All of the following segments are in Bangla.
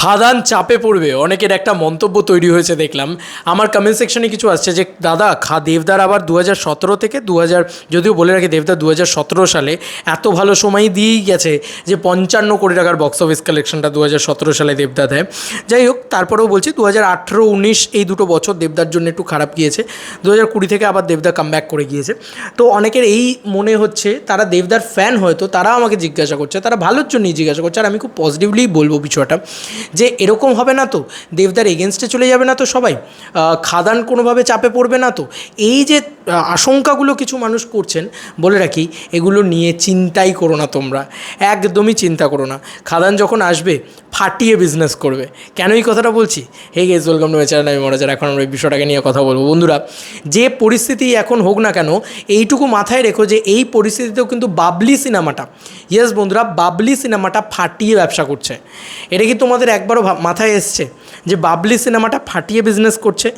খাদান চাপে পড়বে, অনেকের একটা মন্তব্য তৈরি হয়েছে দেখলাম। আমার কমেন্ট সেকশনে কিছু আসছে যে দাদা দেবদার আবার 2017 থেকে 2000, যদিও বলে রাখি দেবদার 2017 সালে এত ভালো সময় দিয়েই গেছে যে 55 কোটি টাকার বক্স অফিস কালেকশনটা 2017 সালে দেবদা দেয়। যাই হোক, তারপরেও বলছি 2018-19 এই দুটো বছর দেবদার জন্য একটু খারাপ গিয়েছে। 2020 থেকে আবার দেবদা কামব্যাক করে গিয়েছে। তো অনেকের এই মনে হচ্ছে, তারা দেবদার ফ্যান হয়তো, তারা আমাকে জিজ্ঞাসা করছে, তারা ভালোর জন্যই জিজ্ঞাসা করছে, আর আমি খুব পজিটিভলিই বলবো বিষয়টা, যে এরকম হবে না তো, দেবদার এগেনস্টে চলে যাবে না তো সবাই, খাদান কোনোভাবে চাপে পড়বে না তো। এই যে আশঙ্কাগুলো কিছু মানুষ করছেন, বলে রাখি এগুলো নিয়ে চিন্তাই করো না তোমরা, একদমই চিন্তা করো না। খাদান যখন আসবে ফাটিয়ে বিজনেস করবে। কেন এই কথাটা বলছি? Hey guys, welcome to my channel, আমি মনোজ। এখন আমরা এই বিষয়টাকে নিয়ে কথা বলবো। বন্ধুরা, যে পরিস্থিতি এখন হোক না কেন, এইটুকু মাথায় রেখো যে এই পরিস্থিতিতেও কিন্তু বাবলি সিনেমাটা, ইয়েস বন্ধুরা, বাবলি সিনেমাটা ফাটিয়ে ব্যবসা করছে। এটা কি তোমাদের একবারও মাথায় এসছে যে বাবলি সিনেমাটা ফাটিয়ে বিজনেস করছে?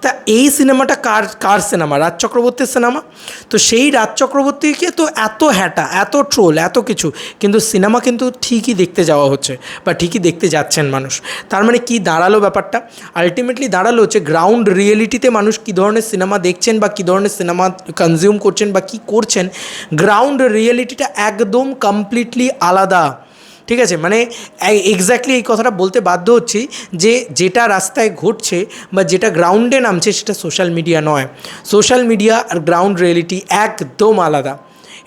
তা এই সিনেমাটা কার সিনেমা? রাজ চক্রবর্তীর সিনেমা। তো সেই রাজ চক্রবর্তীকে তো এত হ্যাটা, এত ট্রোল, এত কিছু, কিন্তু সিনেমা কিন্তু ঠিকই দেখতে যাওয়া হচ্ছে বা ঠিকই দেখতে যাচ্ছেন মানুষ। তার মানে কি দাঁড়ালো ব্যাপারটা? আলটিমেটলি দাঁড়ালো হচ্ছে গ্রাউন্ড রিয়েলিটিতে মানুষ কী ধরনের সিনেমা দেখছেন বা কী ধরনের সিনেমা কনজিউম করছেন বা কী করছেন, গ্রাউন্ড রিয়েলিটিটা একদম কমপ্লিটলি আলাদা। ঠিক আছে, মানে এক্স্যাক্টলি এই কথাটা বলতে বাধ্য হচ্ছি যে যেটা রাস্তায় ঘটছে বা যেটা গ্রাউন্ডে নামছে সেটা সোশ্যাল মিডিয়া নয়। সোশ্যাল মিডিয়া আর গ্রাউন্ড রিয়েলিটি একদম আলাদা।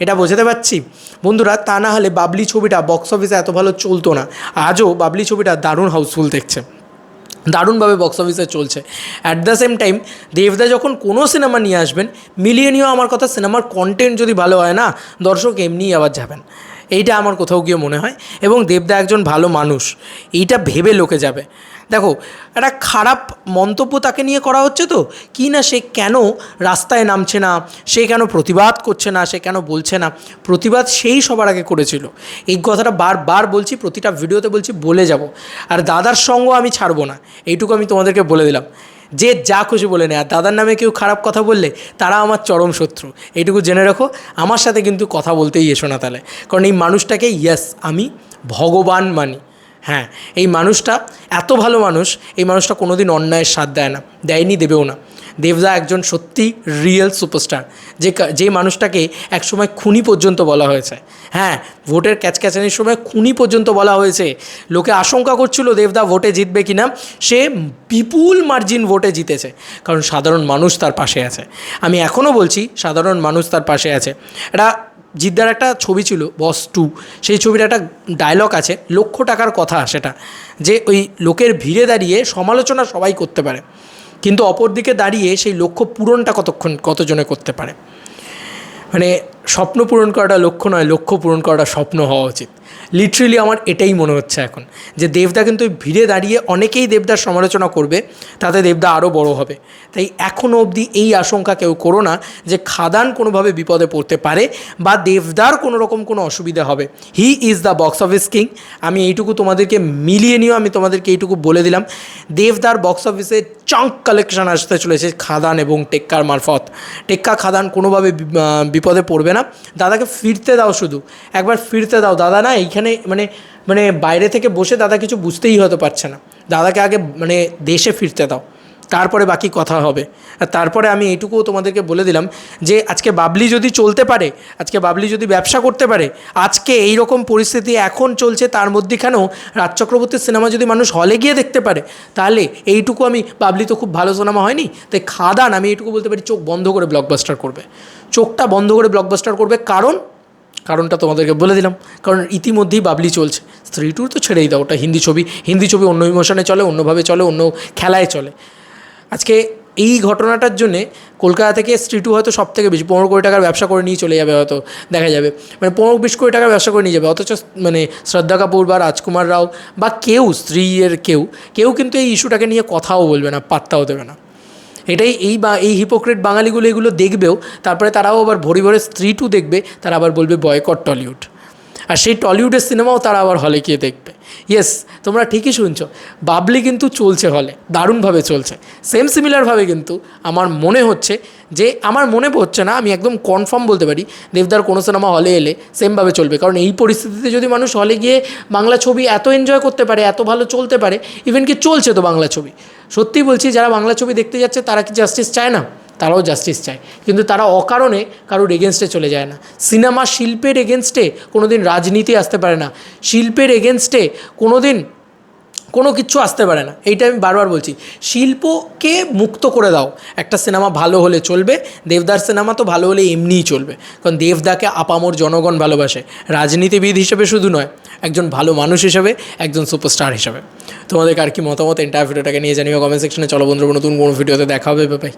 এটা বোঝাতে পারছি বন্ধুরা? তা না হলে বাবলি ছবিটা বক্স অফিসে এত ভালো চলতো না। আজও বাবলি ছবিটা দারুণ হাউসফুল দেখছে, দারুণভাবে বক্স অফিসে চলছে। অ্যাট দ্য সেম টাইম দেবদা যখন কোনো সিনেমা নিয়ে আসবেন, মিলিয়ে নিয়েও আমার কথা, সিনেমার কন্টেন্ট যদি ভালো হয় না, দর্শক এমনিই আবার যাবেন। এইটা আমার কোথাও গিয়ে মনে হয়। এবং দেবদা একজন ভালো মানুষ, এইটা ভেবে লোকে যাবে। দেখো, একটা খারাপ মন্তব্য তাকে নিয়ে করা হচ্ছে তো, কি না সে কেন রাস্তায় নামছে না, সে কেন প্রতিবাদ করছে না, সে কেন বলছে না। প্রতিবাদ সেই সবার আগে করেছিল। এই কথাটা বারবার বলছি, প্রতিটা ভিডিওতে বলছি, বলে যাব। আর দাদার সঙ্গ আমি ছাড়বো না, এইটুকু আমি তোমাদেরকে বলে দিলাম। যে যা খুশি বলে নেয়, আর দাদার নামে কেউ খারাপ কথা বললে তারা আমার চরম শত্রু, এইটুকু জেনে রাখো। আমার সাথে কিন্তু কথা বলতেই এসো না তাহলে, কারণ এই মানুষটাকে ইয়েস আমি ভগবান মানি। হ্যাঁ, এই মানুষটা এত ভালো মানুষ, এই মানুষটা কোনো দিন অন্যায়ের সাথ দেয় না, দেয়নি, দেবেও না। দেবদা একজন সত্যি রিয়েল সুপারস্টার, যে মানুষটাকে একসময় খুনি পর্যন্ত বলা হয়েছে। হ্যাঁ, ভোটের ক্যাচক্যাচানির সময় খুনি পর্যন্ত বলা হয়েছে। লোকে আশঙ্কা করছিল দেবদা ভোটে জিতবে কি না, সে বিপুল মার্জিন ভোটে জিতেছে, কারণ সাধারণ মানুষ তার পাশে আছে। আমি এখনও বলছি, সাধারণ মানুষ তার পাশে আছে। এটা জিদ্দার একটা ছবি ছিল বস 2, সেই ছবির একটা ডায়লগ আছে, লক্ষ টাকার কথা সেটা, যে ওই লোকের ভিড়ে দাঁড়িয়ে সমালোচনা সবাই করতে পারে, কিন্তু অপরদিকে দাঁড়িয়ে সেই লক্ষ্য পূরণটা কতজনে করতে পারে। মানে স্বপ্ন পূরণ করাটা লক্ষ্য নয়, লক্ষ্য পূরণ করাটা স্বপ্ন হওয়া উচিত। লিটারেলি আমার এটাই মনে হচ্ছে এখন, যে দেবদা কিন্তু ভিড়ে দাঁড়িয়ে অনেকেই দেবদার সমালোচনা করবে, তাতে দেবদা আরও বড় হবে। তাই এখনও অবধি এই আশঙ্কা কেউ করো না যে খাদান কোনোভাবে বিপদে পড়তে পারে বা দেবদার কোনো রকম কোনো অসুবিধা হবে। He is the box office king. আমি এইটুকু তোমাদেরকে মিলিয়ে নিও, আমি তোমাদেরকে এইটুকু বলে দিলাম, দেবদার বক্স অফিসে চাঙ্ক কালেকশন আসতে চলেছে খাদান এবং টেক্কার মারফত। টেক্কা খাদান কোনোভাবে বিপদে পড়বে না। দাদাকে ফিরতে দাও, শুধু একবার ফিরতে দাও। দাদা না এইখানে মানে বাইরে থেকে বসে দাদা কিছু বুঝতেই হয়তো পারছে না। দাদাকে আগে দেশে ফিরতে দাও, তারপরে বাকি কথা হবে। আর তারপরে আমি এইটুকুও তোমাদেরকে বলে দিলাম যে আজকে বাবলি যদি চলতে পারে, আজকে বাবলি যদি ব্যবসা করতে পারে, আজকে এই রকম পরিস্থিতি এখন চলছে, তার মধ্যেখানেও রাজ চক্রবর্তীর সিনেমা যদি মানুষ হলে গিয়ে দেখতে পারে, তাহলে এইটুকু আমি, বাবলি তো খুব ভালো সিনেমা হয়নি, তাই খাদান আমি এইটুকু বলতে পারি চোখ বন্ধ করে ব্লকবাস্টার করবে, চোখটা বন্ধ করে ব্লকবাস্টার করবে। কারণটা তোমাদেরকে বলে দিলাম, কারণ ইতিমধ্যেই বাবলি চলছে। স্ত্রী 2 তো ছেড়েই দাও, ওটা হিন্দি ছবি অন্য ইমোশনে চলে, অন্যভাবে চলে, অন্য খেলায় চলে। আজকে এই ঘটনাটার জন্যে কলকাতা থেকে স্ত্রী 2 হয়তো সব থেকে বেশি 15 কোটি টাকার ব্যবসা করে নিয়ে চলে যাবে, হয়তো দেখা যাবে 15-20 কোটি টাকার ব্যবসা করে নিয়ে যাবে। অথচ শ্রদ্ধা কাপুর বা রাজকুমার রাও বা স্ত্রীর কেউ কিন্তু এই ইস্যুটাকে নিয়ে কথাও বলবে না, পাত্তাও দেবে না। এটাই এই হিপোক্রেট বাঙালিগুলো এগুলো দেখবেও, তারপরে তারাও আবার ভরি ভরে স্ত্রী 2 দেখবে, তারা আবার বলবে বয়কট টলিউড। আর সেই টলিউডের সিনেমাও তারা আবার হলে গিয়ে দেখবে। ইয়েস, তোমরা ঠিকই শুনছো, বাবলি কিন্তু চলছে হলে, দারুণভাবে চলছে। সিমিলারভাবে কিন্তু আমার মনে হচ্ছে যে, আমার মনে হচ্ছে না, আমি একদম কনফার্ম বলতে পারি দেবদার কোনো সিনেমা হলে এলে সেমভাবে চলবে। কারণ এই পরিস্থিতিতে যদি মানুষ হলে গিয়ে বাংলা ছবি এত এনজয় করতে পারে, এত ভালো চলতে পারে, ইভেন কি চলছে তো বাংলা ছবি, সত্যিই বলছি, যারা বাংলা ছবি দেখতে যাচ্ছে তারা কি জাস্টিস চায় না? তারাও জাস্টিস চায়, কিন্তু তারা অকারণে কারোর এগেনস্টে চলে যায় না। সিনেমা শিল্পের এগেনস্টে কোনো দিন রাজনীতি আসতে পারে না, শিল্পের এগেনস্টে কোনো দিন কোনো কিচ্ছু আসতে পারে না। এইটা আমি বারবার বলছি, শিল্পকে মুক্ত করে দাও। একটা সিনেমা ভালো হলে চলবে, দেবদার সিনেমা তো ভালো হলে এমনিই চলবে, কারণ দেবদাকে আপামর জনগণ ভালোবাসে, রাজনীতিবিদ হিসেবে শুধু নয়, একজন ভালো মানুষ হিসেবে, একজন সুপারস্টার হিসেবে। তোমাদের আর কি মতামত এন্টায়ার ভিডিওটাকে নিয়ে জানিও কমেন্ট সেকশনে। চলো বন্ধুরা, নতুন কোনো ভিডিওতে দেখা হবে, বাই।